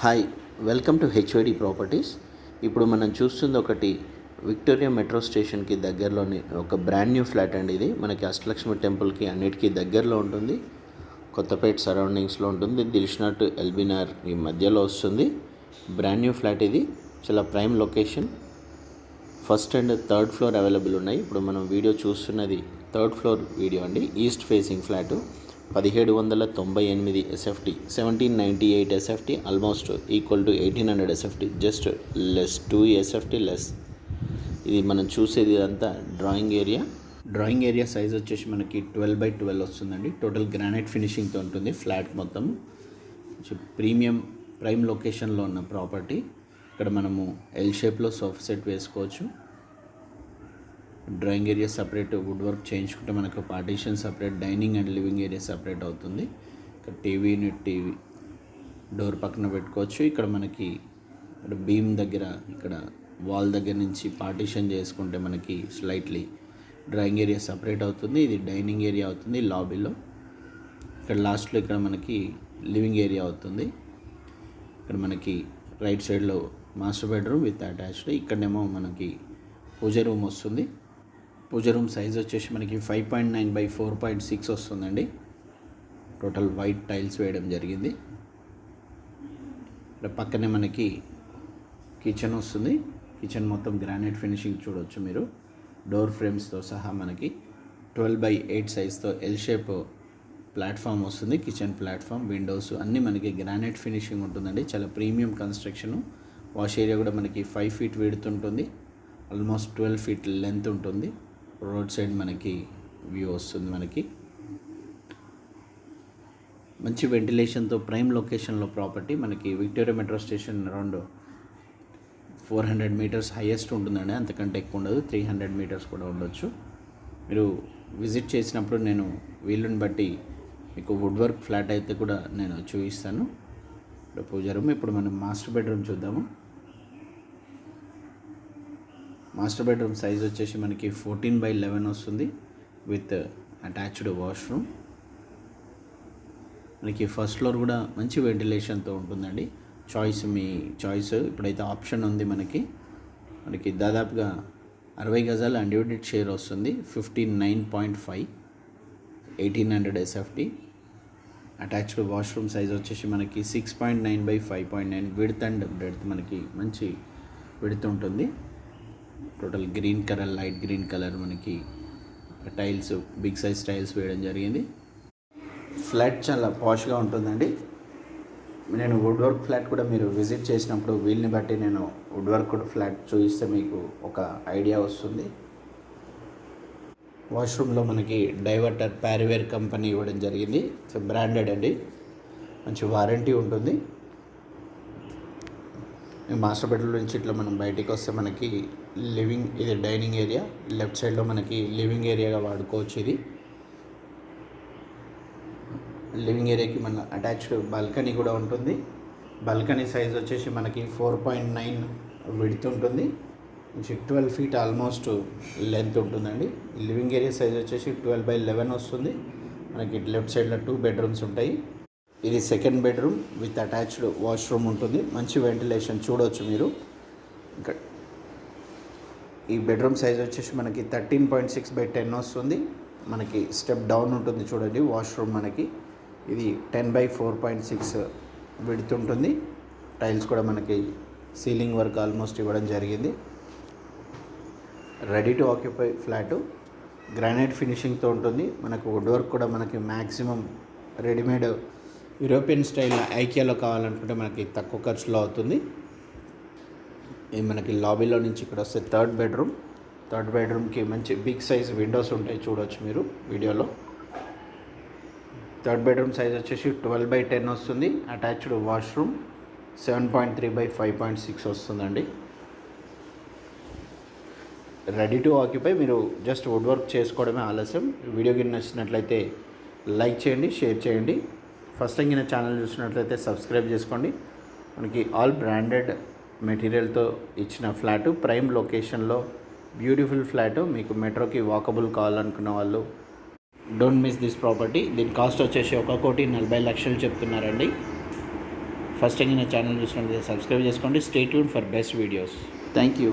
Hi, welcome to HOD properties. ఇప్పుడు మనం చూస్తుంది ఒకటి విక్టోరియా మెట్రో స్టేషన్కి దగ్గరలోని ఒక బ్రాండ్ న్యూ ఫ్లాట్ అండి. ఇది మనకి అష్టలక్ష్మి టెంపుల్కి అన్నిటికీ దగ్గరలో ఉంటుంది. కొత్తపేట సరౌండింగ్స్లో ఉంటుంది. దిల్షుఖ్నగర్ ఎల్బీనగర్ ఈ మధ్యలో వస్తుంది. బ్రాండ్ న్యూ ఫ్లాట్ ఇది. చాలా prime location. First and third floor available ఉన్నాయి. ఇప్పుడు మనం వీడియో చూస్తున్నది థర్డ్ ఫ్లోర్ వీడియో అండి. East facing flat 1798 SFT, 1798 SFT, almost equal to 1800 SFT, just less 2 SFT less. ఇది మనం చూసేది ఇదంతా డ్రాయింగ్ ఏరియా సైజ్ వచ్చేసి మనకి 12x12 వస్తుందండి. టోటల్ గ్రానైట్ ఫినిషింగ్తో ఉంటుంది ఫ్లాట్ మొత్తం. ప్రైమ్ లొకేషన్లో ఉన్న ప్రాపర్టీ. ఇక్కడ మనము ఎల్ షేప్లో సోఫా సెట్ వేసుకోవచ్చు. Drawing area separate, wood work చేయించుకుంటే మనకు partition separate, dining and living area separate అవుతుంది. ఇక్కడ టీవీ డోర్ పక్కన పెట్టుకోవచ్చు. ఇక్కడ మనకి ఇక్కడ బీమ్ దగ్గర, ఇక్కడ వాల్ దగ్గర నుంచి పార్టీషన్ చేసుకుంటే మనకి స్లైట్లీ డ్రాయింగ్ ఏరియా సపరేట్ అవుతుంది. ఇది డైనింగ్ ఏరియా అవుతుంది లాబీలో. ఇక్కడ లాస్ట్లో ఇక్కడ మనకి లివింగ్ ఏరియా అవుతుంది. ఇక్కడ మనకి రైట్ సైడ్లో మాస్టర్ బెడ్రూమ్ విత్ అటాచ్డ్. ఇక్కడనేమో మనకి పూజ రూమ్ వస్తుంది. పూజ రూమ్ సైజ్ వచ్చేసి మనకి 5.9x4.6 వస్తుందండి. టోటల్ వైట్ టైల్స్ వేయడం జరిగింది. ఇక్కడ పక్కనే మనకి కిచెన్ వస్తుంది. కిచెన్ మొత్తం గ్రానైట్ ఫినిషింగ్ చూడవచ్చు మీరు. డోర్ ఫ్రేమ్స్తో సహా మనకి 12x8 సైజ్తో ఎల్ షేప్ ప్లాట్ఫామ్ వస్తుంది. కిచెన్ ప్లాట్ఫామ్, విండోస్ అన్నీ మనకి గ్రానైట్ ఫినిషింగ్ ఉంటుందండి. చాలా ప్రీమియం కన్స్ట్రక్షన్. వాష్ ఏరియా కూడా మనకి 5 feet విడ్త్ ఉంటుంది. ఆల్మోస్ట్ 12 feet లెంత్ ఉంటుంది. రోడ్ సైడ్ మనకి వ్యూ వస్తుంది. మనకి మంచి వెంటిలేషన్తో ప్రైమ్ లొకేషన్లో ప్రాపర్టీ. మనకి Victoria metro station around 400 meters highest ఉంటుందండి. అంతకంటే ఎక్కువ ఉండదు. 300 meters కూడా ఉండొచ్చు. మీరు విజిట్ చేసినప్పుడు నేను వీలుని బట్టి మీకు వుడ్ వర్క్ ఫ్లాట్ అయితే కూడా నేను చూపిస్తాను. ఇప్పుడు పూజ రూమ్. ఇప్పుడు మనం మాస్టర్ బెడ్రూమ్ చూద్దాము. మాస్టర్ బెడ్రూమ్ సైజ్ వచ్చేసి మనకి 14x11 వస్తుంది విత్ అటాచ్డ్ వాష్రూమ్. మనకి ఫస్ట్ ఫ్లోర్ కూడా మంచి వెంటిలేషన్తో ఉంటుందండి. మీ చాయిస్. ఇప్పుడైతే ఆప్షన్ ఉంది మనకి దాదాపుగా 60 గజాలు అన్డివైడెడ్ షేర్ వస్తుంది. 59.5, 1800 SFT. అటాచ్డ్ వాష్రూమ్ సైజ్ వచ్చేసి మనకి 6.9x5.9 విడ్త్ అండ్ బ్రెడ్త్. మనకి మంచి విడ్త్ ఉంటుంది. Total green colour, light green colour మనకి టైల్స్, బిగ్ సైజ్ టైల్స్ వేయడం జరిగింది. ఫ్లాట్ చాలా పాష్గా ఉంటుందండి. నేను వుడ్ వర్క్ ఫ్లాట్ కూడా మీరు విజిట్ చేసినప్పుడు వీల్ని బట్టి నేను వుడ్ వర్క్ ఫ్లాట్ చూపిస్తే మీకు ఒక ఐడియా వస్తుంది. వాష్రూమ్లో మనకి డైవర్టర్ ప్యారివేర్ కంపెనీ ఇవ్వడం జరిగింది. బ్రాండెడ్ అండి. మంచి వారంటీ ఉంటుంది. మాస్టర్ బెడ్రూమ్ నుంచి ఇట్లా మనం బయటికి వస్తే మనకి ఇది డైనింగ్ ఏరియా. లెఫ్ట్ సైడ్లో మనకి లివింగ్ ఏరియాగా వాడుకోవచ్చు. ఇది లివింగ్ ఏరియాకి మన అటాచ్డ్ బాల్కనీ కూడా ఉంటుంది. బాల్కనీ సైజ్ వచ్చేసి మనకి 4.9 విడ్త్ ఉంటుంది. 12 feet ఆల్మోస్ట్ లెంత్ ఉంటుందండి. లివింగ్ ఏరియా సైజ్ వచ్చేసి 12x11 వస్తుంది. మనకి లెఫ్ట్ సైడ్లో 2 bedrooms ఉంటాయి. ఇది second bedroom with attached washroom ఉంటుంది. మంచి వెంటిలేషన్ చూడవచ్చు మీరు. ఇంకా ఈ బెడ్రూమ్ సైజ్ వచ్చేసి మనకి 13.6x10 వస్తుంది. మనకి స్టెప్ డౌన్ ఉంటుంది చూడండి వాష్రూమ్. మనకి ఇది 10x4.6 విడ్త్ ఉంటుంది. టైల్స్ కూడా మనకి సీలింగ్ వర్క్ ఆల్మోస్ట్ ఇవ్వడం జరిగింది. Ready to occupy flat. Granite ఫినిషింగ్తో ఉంటుంది. మనకు వుడ్ వర్క్ కూడా మనకి మ్యాక్సిమం రెడీమేడ్ యూరోపియన్ స్టైల్ ఐకియాలో కావాలనుకుంటే మనకి తక్కువ ఖర్చులో అవుతుంది. ఇది మనకి లాబీలో నుంచి ఇక్కడ వస్తే థర్డ్ బెడ్రూమ్కి మంచి బిగ్ సైజ్ విండోస్ ఉంటాయి చూడవచ్చు మీరు వీడియోలో. థర్డ్ బెడ్రూమ్ సైజ్ వచ్చేసి 12x10 వస్తుంది. అటాచ్డ్ వాష్రూమ్ 7.3x5.6 వస్తుందండి. Ready to occupy. మీరు జస్ట్ వుడ్ వర్క్ చేసుకోవడమే ఆలస్యం. వీడియో గిన్నె నచ్చినట్లయితే లైక్ చేయండి, షేర్ చేయండి. ఫస్ట్ టైం కింద ఛానల్ చూసినట్లయితే సబ్స్క్రైబ్ చేసుకోండి. మనకి ఆల్ బ్రాండెడ్ మెటీరియల్తో ఇచ్చిన ఫ్లాటు, ప్రైమ్ లొకేషన్లో బ్యూటిఫుల్ ఫ్లాటు. మీకు మెట్రోకి వాకబుల్ కావాలనుకున్న వాళ్ళు డోంట్ మిస్ దిస్ ప్రాపర్టీ. దీని కాస్ట్ వచ్చేసి 1,40,40,00,000 చెప్తున్నారండి. ఫస్ట్ టైం నా ఛానల్ చూసినట్లయితే సబ్స్క్రైబ్ చేసుకోండి. Stay tune for best videos. Thank you.